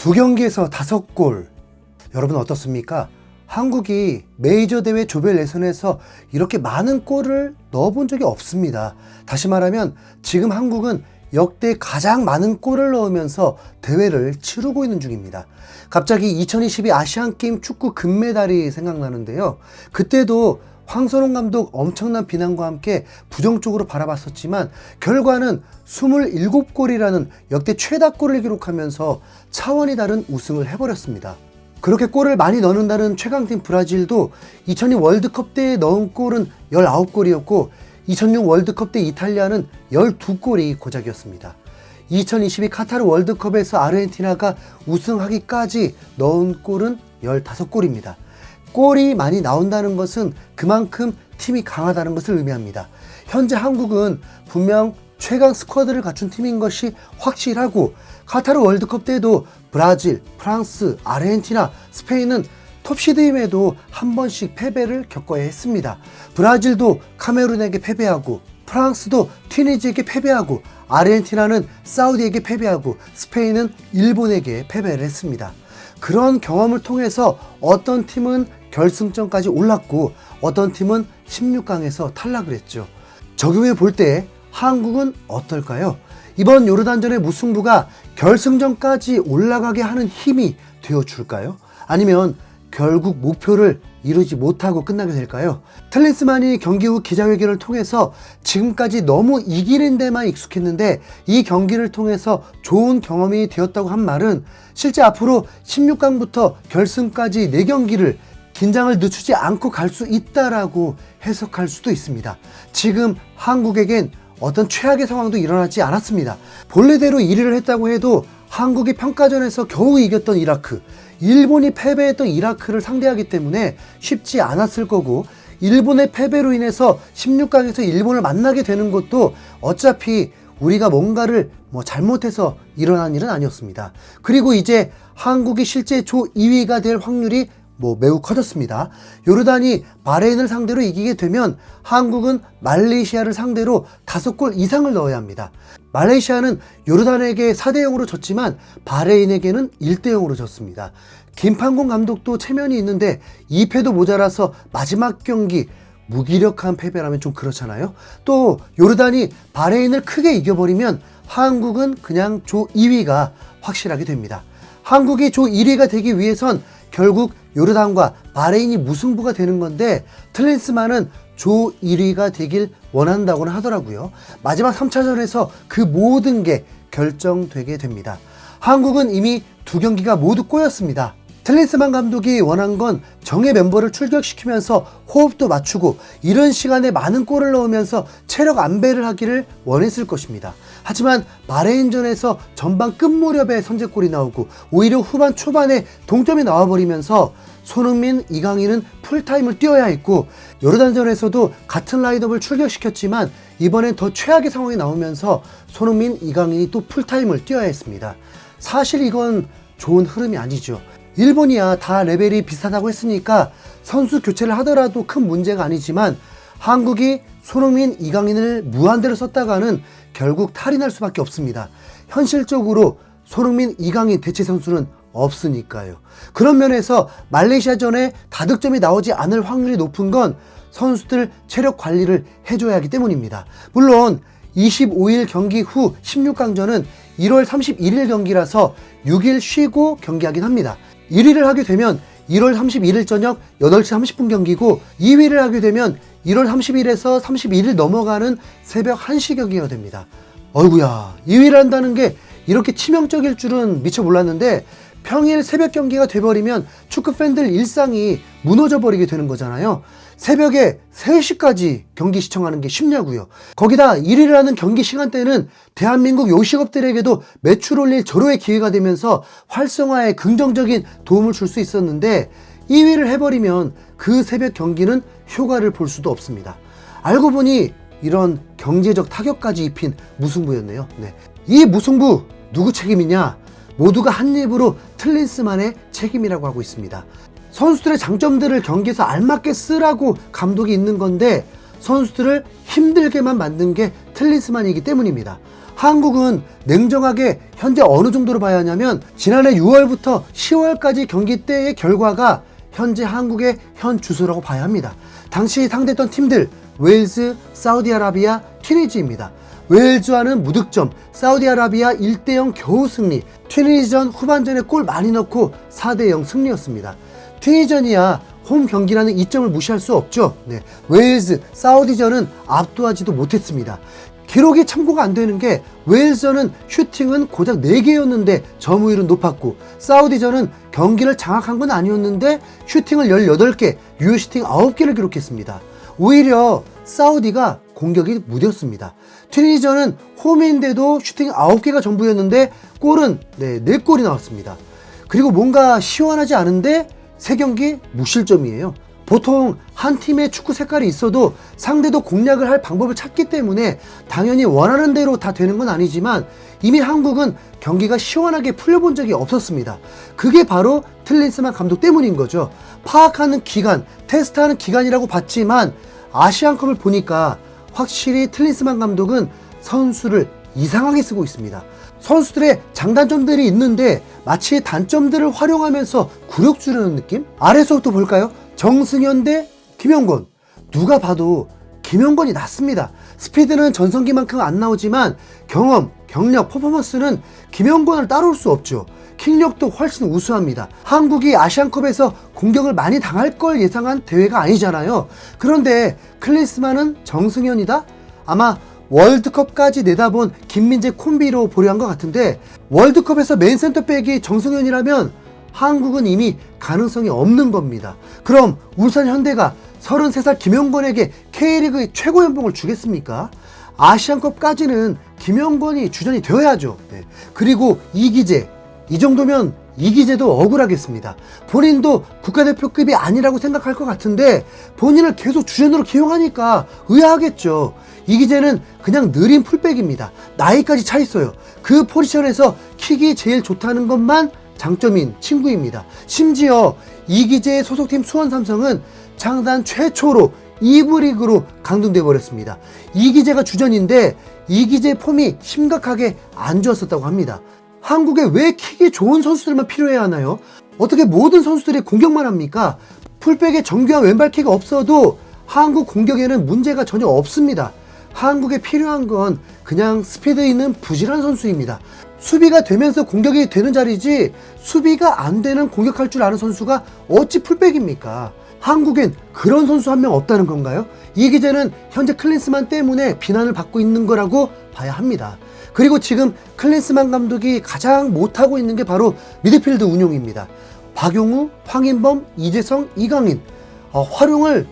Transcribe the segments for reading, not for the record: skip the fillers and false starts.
2경기에서 5골. 여러분 어떻습니까? 한국이 메이저 대회 조별 예선에서 이렇게 많은 골을 넣어본 적이 없습니다. 다시 말하면 지금 한국은 역대 가장 많은 골을 넣으면서 대회를 치르고 있는 중입니다. 갑자기 2022 아시안게임 축구 금메달이 생각나는데요. 그때도 황선홍 감독 엄청난 비난과 함께 부정적으로 바라봤었지만 결과는 27골이라는 역대 최다골을 기록하면서 차원이 다른 우승을 해버렸습니다. 그렇게 골을 많이 넣는다는 최강팀 브라질도 2002 월드컵 때 넣은 골은 19골이었고 2006 월드컵 때 이탈리아는 12골이 고작이었습니다. 2022 카타르 월드컵에서 아르헨티나가 우승하기까지 넣은 골은 15골입니다. 골이 많이 나온다는 것은 그만큼 팀이 강하다는 것을 의미합니다. 현재 한국은 분명 최강 스쿼드를 갖춘 팀인 것이 확실하고 카타르 월드컵 때도 브라질, 프랑스, 아르헨티나, 스페인은 톱시드임에도 한 번씩 패배를 겪어야 했습니다. 브라질도 카메룬에게 패배하고 프랑스도 튀니지에게 패배하고 아르헨티나는 사우디에게 패배하고 스페인은 일본에게 패배를 했습니다. 그런 경험을 통해서 어떤 팀은 결승전까지 올랐고 어떤 팀은 16강에서 탈락을 했죠. 적용해 볼 때 한국은 어떨까요? 이번 요르단전의 무승부가 결승전까지 올라가게 하는 힘이 되어줄까요? 아니면 결국 목표를 이루지 못하고 끝나게 될까요? 틀린스만이 경기 후 기자회견을 통해서 지금까지 너무 이기는 데만 익숙했는데 이 경기를 통해서 좋은 경험이 되었다고 한 말은 실제 앞으로 16강부터 결승까지 4경기를 긴장을 늦추지 않고 갈 수 있다라고 해석할 수도 있습니다. 지금 한국에겐 어떤 최악의 상황도 일어나지 않았습니다. 본래대로 1위를 했다고 해도 한국이 평가전에서 겨우 이겼던 이라크, 일본이 패배했던 이라크를 상대하기 때문에 쉽지 않았을 거고 일본의 패배로 인해서 16강에서 일본을 만나게 되는 것도 어차피 우리가 뭔가를 잘못해서 일어난 일은 아니었습니다. 그리고 이제 한국이 실제 조 2위가 될 확률이 매우 커졌습니다. 요르단이 바레인을 상대로 이기게 되면 한국은 말레이시아를 상대로 5골 이상을 넣어야 합니다. 말레이시아는 요르단에게 4대0으로 졌지만 바레인에게는 1대0으로 졌습니다. 김판곤 감독도 체면이 있는데 2패도 모자라서 마지막 경기 무기력한 패배라면 좀 그렇잖아요. 또 요르단이 바레인을 크게 이겨버리면 한국은 그냥 조 2위가 확실하게 됩니다. 한국이 조 1위가 되기 위해선 결국 요르단과 바레인이 무승부가 되는 건데 틀린스만은 조 1위가 되길 원한다고는 하더라고요. 마지막 3차전에서 그 모든 게 결정되게 됩니다. 한국은 이미 2경기가 모두 꼬였습니다. 틀린스만 감독이 원한 건 정예 멤버를 출격시키면서 호흡도 맞추고 이른 시간에 많은 골을 넣으면서 체력 안배를 하기를 원했을 것입니다. 하지만 바레인전에서 전반 끝 무렵에 선제골이 나오고 오히려 후반 초반에 동점이 나와버리면서 손흥민, 이강인은 풀타임을 뛰어야 했고 요르단전에서도 같은 라인업을 출격시켰지만 이번엔 더 최악의 상황이 나오면서 손흥민, 이강인이 또 풀타임을 뛰어야 했습니다. 사실 이건 좋은 흐름이 아니죠. 일본이야 다 레벨이 비슷하다고 했으니까 선수 교체를 하더라도 큰 문제가 아니지만 한국이 손흥민, 이강인을 무한대로 썼다가는 결국 탈이 날 수밖에 없습니다. 현실적으로 손흥민, 이강인 대체 선수는 없으니까요. 그런 면에서 말레이시아전에 다득점이 나오지 않을 확률이 높은 건 선수들 체력 관리를 해줘야 하기 때문입니다. 물론 25일 경기 후 16강전은 1월 31일 경기라서 6일 쉬고 경기하긴 합니다. 1위를 하게 되면 1월 31일 저녁 8시 30분 경기고 2위를 하게 되면 1월 30일에서 31일 넘어가는 새벽 1시 경기가 됩니다. 어이구야, 2위를 한다는 게 이렇게 치명적일 줄은 미처 몰랐는데 평일 새벽 경기가 돼버리면 축구 팬들 일상이 무너져 버리게 되는 거잖아요. 새벽에 3시까지 경기 시청하는 게 쉽냐고요. 거기다 1위를 하는 경기 시간대는 대한민국 요식업들에게도 매출 올릴 절호의 기회가 되면서 활성화에 긍정적인 도움을 줄 수 있었는데 2위를 해버리면 그 새벽 경기는 효과를 볼 수도 없습니다. 알고 보니 이런 경제적 타격까지 입힌 무승부였네요. 이 무승부 누구 책임이냐? 모두가 한 입으로 틀린스만의 책임이라고 하고 있습니다. 선수들의 장점들을 경기에서 알맞게 쓰라고 감독이 있는 건데 선수들을 힘들게만 만든 게 틀린스만이기 때문입니다. 한국은 냉정하게 현재 어느 정도로 봐야 하냐면 지난해 6월부터 10월까지 경기 때의 결과가 현재 한국의 현 주소라고 봐야 합니다. 당시 상대했던 팀들 웨일즈, 사우디아라비아, 튀니지입니다. 웨일즈와는 무득점, 사우디아라비아 1대0 겨우 승리, 튀니지전 후반전에 골 많이 넣고 4대0 승리였습니다. 튀니지전이야 홈 경기라는 이점을 무시할 수 없죠. 네, 웨일즈, 사우디전은 압도하지도 못했습니다. 기록이 참고가 안 되는 게 웨일즈전은 슈팅은 고작 4개였는데 점유율은 높았고 사우디전은 경기를 장악한 건 아니었는데 슈팅을 18개, 유효 슈팅 9개를 기록했습니다. 오히려 사우디가 공격이 무뎠습니다. 튀니지전은 홈인데도 슈팅 9개가 전부였는데 골은 4골이 나왔습니다. 그리고 뭔가 시원하지 않은데 3경기 무실점이에요. 보통 한 팀의 축구 색깔이 있어도 상대도 공략을 할 방법을 찾기 때문에 당연히 원하는 대로 다 되는 건 아니지만 이미 한국은 경기가 시원하게 풀려본 적이 없었습니다. 그게 바로 틀린스만 감독 때문인 거죠. 파악하는 기간, 테스트하는 기간이라고 봤지만 아시안컵을 보니까 확실히 틀린스만 감독은 선수를 이상하게 쓰고 있습니다. 선수들의 장단점들이 있는데 마치 단점들을 활용하면서 굴욕 주려는 느낌? 아래서부터 볼까요? 정승현 대 김영권. 누가 봐도 김영권이 낫습니다. 스피드는 전성기만큼 안 나오지만 경험, 경력, 퍼포먼스는 김영권을 따라올 수 없죠. 킥력도 훨씬 우수합니다. 한국이 아시안컵에서 공격을 많이 당할 걸 예상한 대회가 아니잖아요. 그런데 클린스만은 정승현이다? 아마 월드컵까지 내다본 김민재 콤비로 보려 한 것 같은데 월드컵에서 메인 센터백이 정승현이라면 한국은 이미 가능성이 없는 겁니다. 그럼 울산 현대가 33살 김영권에게 K리그 최고 연봉을 주겠습니까? 아시안컵까지는 김영권이 주전이 되어야죠. 네. 그리고 이기재, 이 정도면 이기재도 억울하겠습니다. 본인도 국가대표급이 아니라고 생각할 것 같은데 본인을 계속 주전으로 기용하니까 의아하겠죠. 이기재는 그냥 느린 풀백입니다. 나이까지 차 있어요. 그 포지션에서 킥이 제일 좋다는 것만 장점인 친구입니다. 심지어 이기재의 소속팀 수원삼성은 창단 최초로 2부 리그로 강등돼 버렸습니다. 이기재가 주전인데 이기재 폼이 심각하게 안 좋았었다고 합니다. 한국에 왜 킥이 좋은 선수들만 필요해야 하나요? 어떻게 모든 선수들이 공격만 합니까? 풀백에 정교한 왼발킥이 없어도 한국 공격에는 문제가 전혀 없습니다. 한국에 필요한 건 그냥 스피드 있는 부지런한 선수입니다. 수비가 되면서 공격이 되는 자리지 수비가 안 되는 공격할 줄 아는 선수가 어찌 풀백입니까? 한국엔 그런 선수 한 명 없다는 건가요? 이기재는 현재 클린스만 때문에 비난을 받고 있는 거라고 봐야 합니다. 그리고 지금 클린스만 감독이 가장 못하고 있는 게 바로 미드필드 운용입니다. 박용우, 황인범, 이재성, 이강인 활용을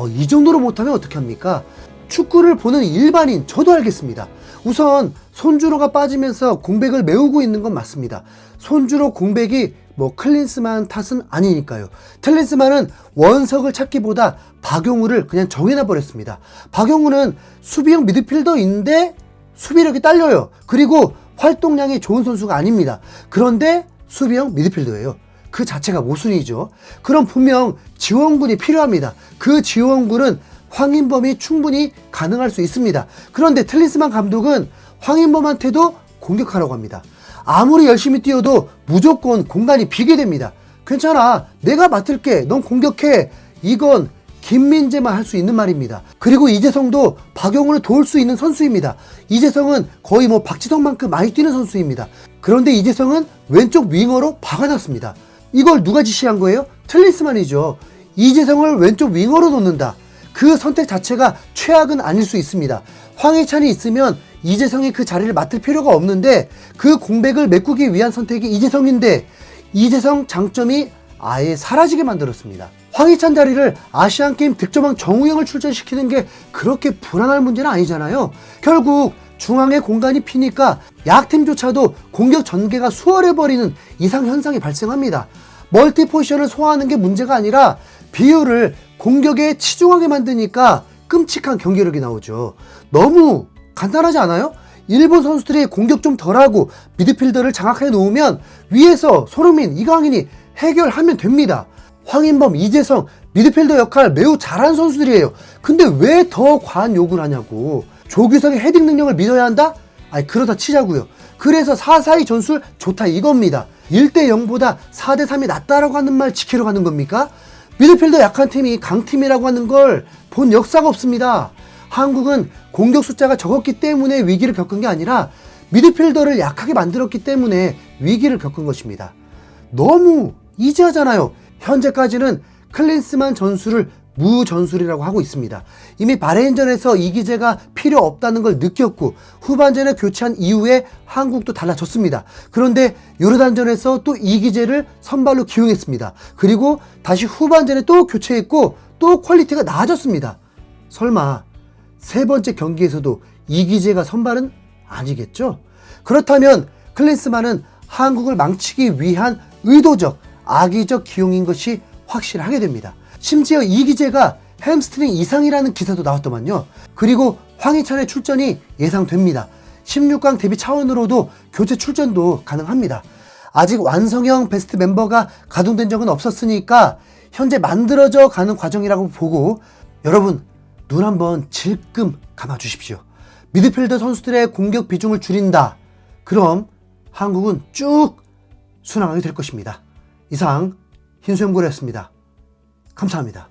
이 정도로 못하면 어떻게 합니까? 축구를 보는 일반인 저도 알겠습니다. 우선 손주로가 빠지면서 공백을 메우고 있는 건 맞습니다. 손주로 공백이 클린스만 탓은 아니니까요. 클린스만은 원석을 찾기보다 박용우를 그냥 정해놔 버렸습니다. 박용우는 수비형 미드필더인데 수비력이 딸려요. 그리고 활동량이 좋은 선수가 아닙니다. 그런데 수비형 미드필더예요. 그 자체가 모순이죠. 그럼 분명 지원군이 필요합니다. 그 지원군은 황인범이 충분히 가능할 수 있습니다. 그런데 틀린스만 감독은 황인범한테도 공격하라고 합니다. 아무리 열심히 뛰어도 무조건 공간이 비게 됩니다. 괜찮아, 내가 맡을게, 넌 공격해. 이건 김민재만 할 수 있는 말입니다. 그리고 이재성도 박용우를 도울 수 있는 선수입니다. 이재성은 거의 박지성만큼 많이 뛰는 선수입니다. 그런데 이재성은 왼쪽 윙어로 박아놨습니다. 이걸 누가 지시한 거예요? 틀린스만이죠. 이재성을 왼쪽 윙어로 놓는다. 그 선택 자체가 최악은 아닐 수 있습니다. 황희찬이 있으면 이재성이 그 자리를 맡을 필요가 없는데 그 공백을 메꾸기 위한 선택이 이재성인데 이재성 장점이 아예 사라지게 만들었습니다. 황희찬 자리를 아시안게임 득점왕 정우영을 출전시키는 게 그렇게 불안할 문제는 아니잖아요. 결국 중앙에 공간이 피니까 약팀조차도 공격 전개가 수월해버리는 이상현상이 발생합니다. 멀티 포지션을 소화하는 게 문제가 아니라 비율을 공격에 치중하게 만드니까 끔찍한 경기력이 나오죠. 너무 간단하지 않아요? 일본 선수들이 공격 좀 덜하고 미드필더를 장악해 놓으면 위에서 손흥민, 이강인이 해결하면 됩니다. 황인범, 이재성, 미드필더 역할 매우 잘하는 선수들이에요. 근데 왜 더 과한 요구를 하냐고. 조규성의 헤딩 능력을 믿어야 한다? 아니 그러다 치자고요. 그래서 4-4-2 전술 좋다 이겁니다. 1대0보다 4대3이 낫다라고 하는 말 지키러 가는 겁니까? 미드필더 약한 팀이 강팀이라고 하는 걸 본 역사가 없습니다. 한국은 공격 숫자가 적었기 때문에 위기를 겪은 게 아니라 미드필더를 약하게 만들었기 때문에 위기를 겪은 것입니다. 너무 이지하잖아요. 현재까지는 클린스만 전술을 무전술이라고 하고 있습니다. 이미 바레인전에서 이기재가 필요 없다는 걸 느꼈고 후반전에 교체한 이후에 한국도 달라졌습니다. 그런데 요르단전에서 또 이기재를 선발로 기용했습니다. 그리고 다시 후반전에 또 교체했고 또 퀄리티가 나아졌습니다. 설마 세 번째 경기에서도 이기재가 선발은 아니겠죠? 그렇다면 클린스만은 한국을 망치기 위한 의도적, 악의적 기용인 것이 확실하게 됩니다. 심지어 이기재가 햄스트링 이상이라는 기사도 나왔더만요. 그리고 황희찬의 출전이 예상됩니다. 16강 데뷔 차원으로도 교체 출전도 가능합니다. 아직 완성형 베스트 멤버가 가동된 적은 없었으니까 현재 만들어져 가는 과정이라고 보고 여러분 눈 한번 질끔 감아주십시오. 미드필더 선수들의 공격 비중을 줄인다. 그럼 한국은 쭉 순항하게 될 것입니다. 이상 흰수염고래였습니다. 감사합니다.